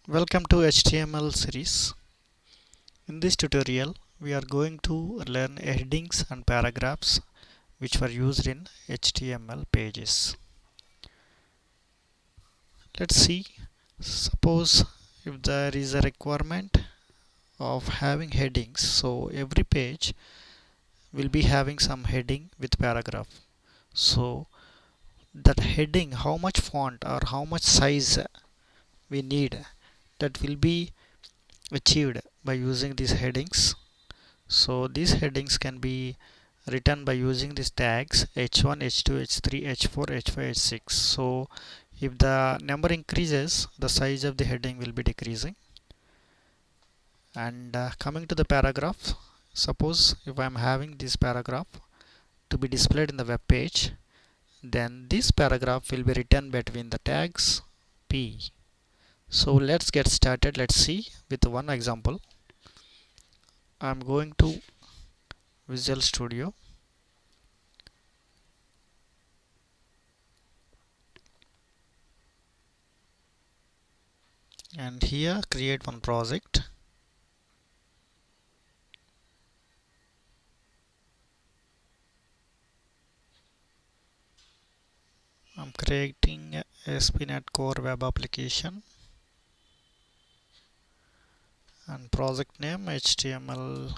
Welcome to HTML series. In this tutorial, we are going to learn headings and paragraphs which were used in HTML pages. Let's see. Suppose if there is a requirement of having headings, so every page will be having some heading with paragraph. So that heading, how much font or how much size we need, that will be achieved by using these headings. So these headings can be written by using these tags h1, h2, h3, h4, h5, h6. So if the number increases, the size of the heading will be decreasing. And coming to the paragraph, suppose if I am having this paragraph to be displayed in the web page, then this paragraph will be written between the tags p. So let's get started. Let's see with one example. I'm going to Visual Studio. And here create one project. I'm creating a ASP.NET Core web application and project name HTML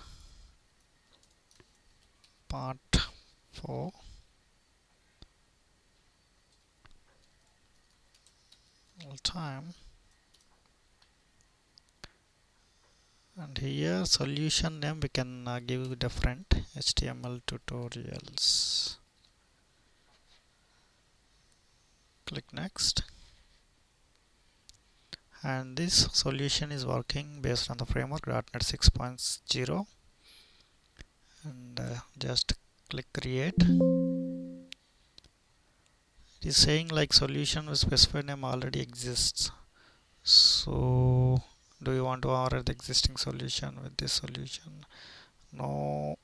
part 4 all time, and here solution name we can give different HTML tutorials. Click next, and this solution is working based on the framework .NET 6.0, and just click create. It is saying like solution with specified name already exists. So do you want to order the existing solution with this solution? No.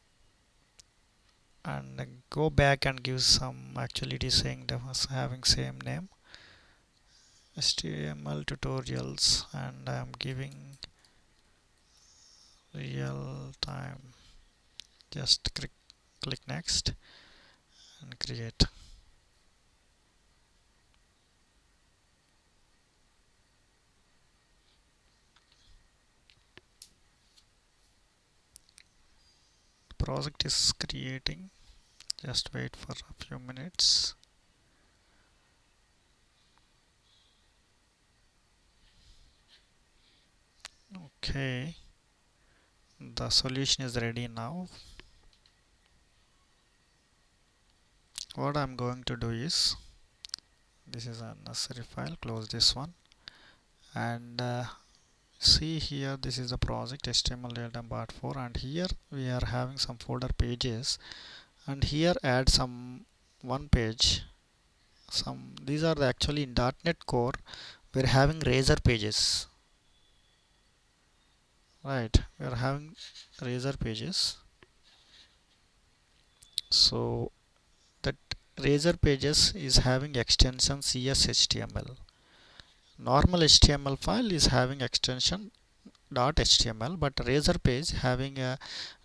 And go back and give some, actually it is saying that was having same name HTML tutorials, and I am giving real time. Just click next and create. Project is creating, just wait for a few minutes. Okay, the solution is ready now. What I'm going to do is, this is a necessary file, close this one, and see here, this is the project HtmlRealtimePart4, and here we are having some folder pages, and here add some one page. These are the actually in .NET Core we're having razor pages, right? We're having razor pages. So that razor pages is having extension CSHTML. Normal HTML file is having extension .html, but razor page having a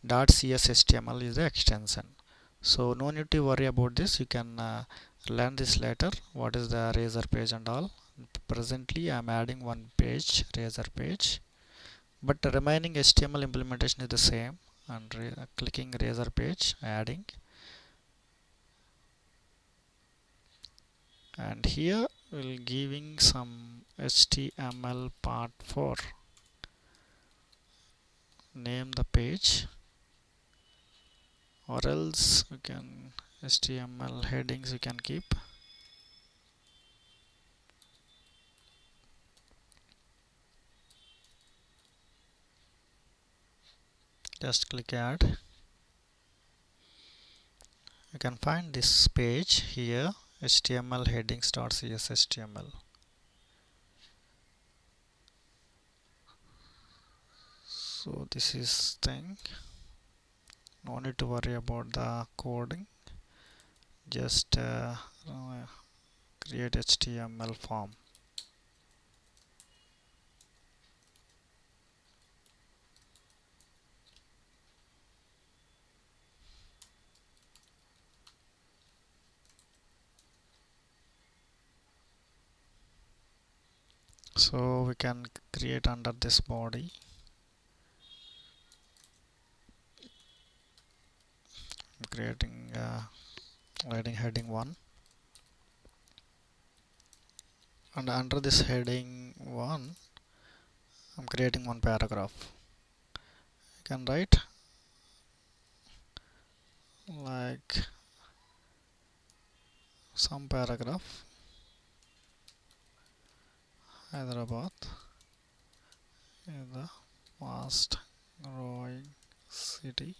.cshtml is the extension. So no need to worry about this. You can learn this later, what is the razor page and all. Presently I am adding one page, razor page, but the remaining HTML implementation is the same, and clicking razor page, adding, and here we'll giving some HTML part 4, name the page, or else we can HTML headings we can keep. Just click add. You can find this page here, HTML headings.cshtml. So this is thing, no need to worry about the coding, just create HTML form. So we can create under this body, creating heading 1, and under this heading 1 I'm creating one paragraph. You can write like some paragraph. Hyderabad is the fast growing city.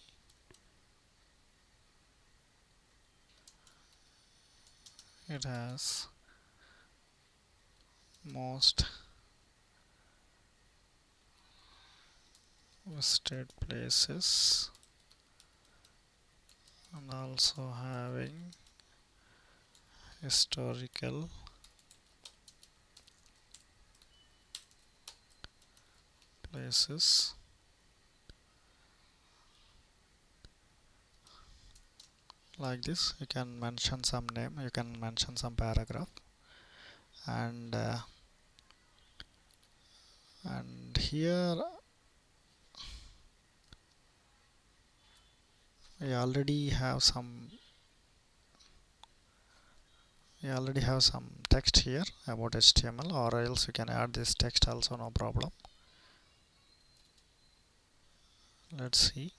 It has most visited places and also having historical places. Like this, you can mention some name, you can mention some paragraph, and here we already have some text here about HTML, or else you can add this text also, no problem. Let's see.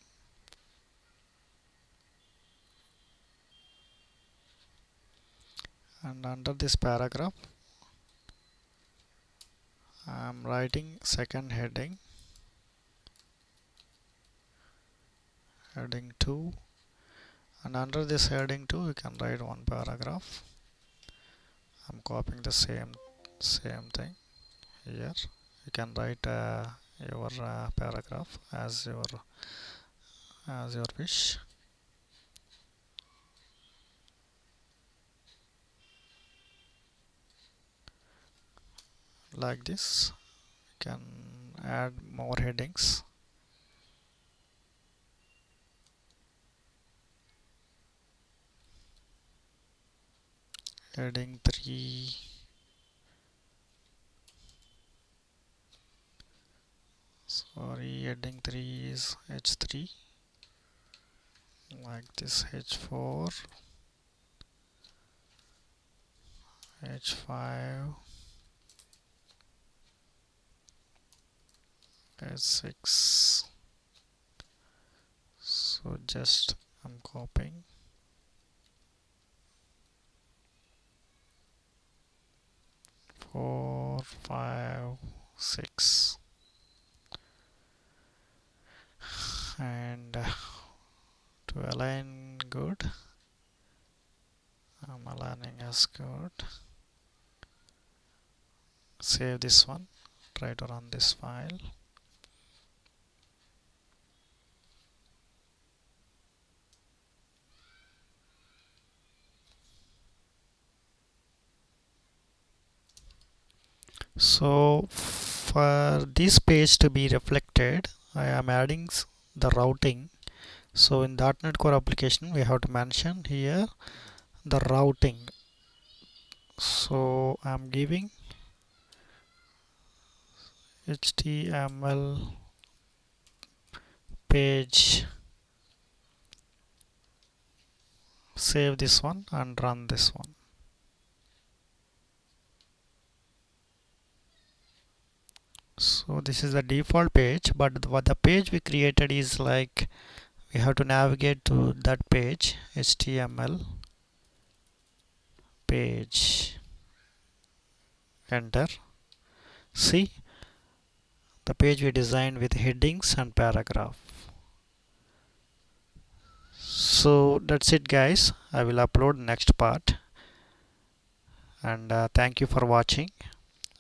And under this paragraph I am writing second heading, heading 2, and under this heading 2 you can write one paragraph. I'm copying the same thing here. You can write your paragraph as your wish. Like this, you can add more headings. Heading 3, heading 3 is H3. Like this, H4, H5, H6. So just I'm copying 4, 5, 6, and to align good, I'm aligning as good. Save this one, try to run this file. So for this page to be reflected, I am adding the routing. So in .NET Core application we have to mention here the routing. So I'm giving HTML page. Save this one and run this one. So this is the default page, but what the page we created is like we have to navigate to that page, HTML page, enter. See the page we designed with headings and paragraph. So that's it guys, I will upload next part, and thank you for watching,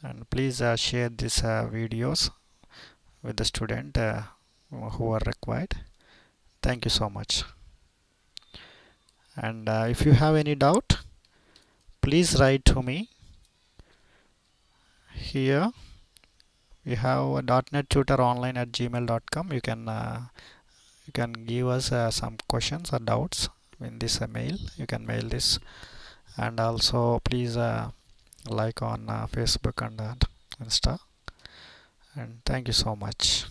and please share these videos with the student who are required. Thank you so much, and if you have any doubt, please write to me. Here we have a .NET tutor online at gmail.com. You can give us some questions or doubts in this mail. You can mail this, and also please like on Facebook and Insta. And thank you so much.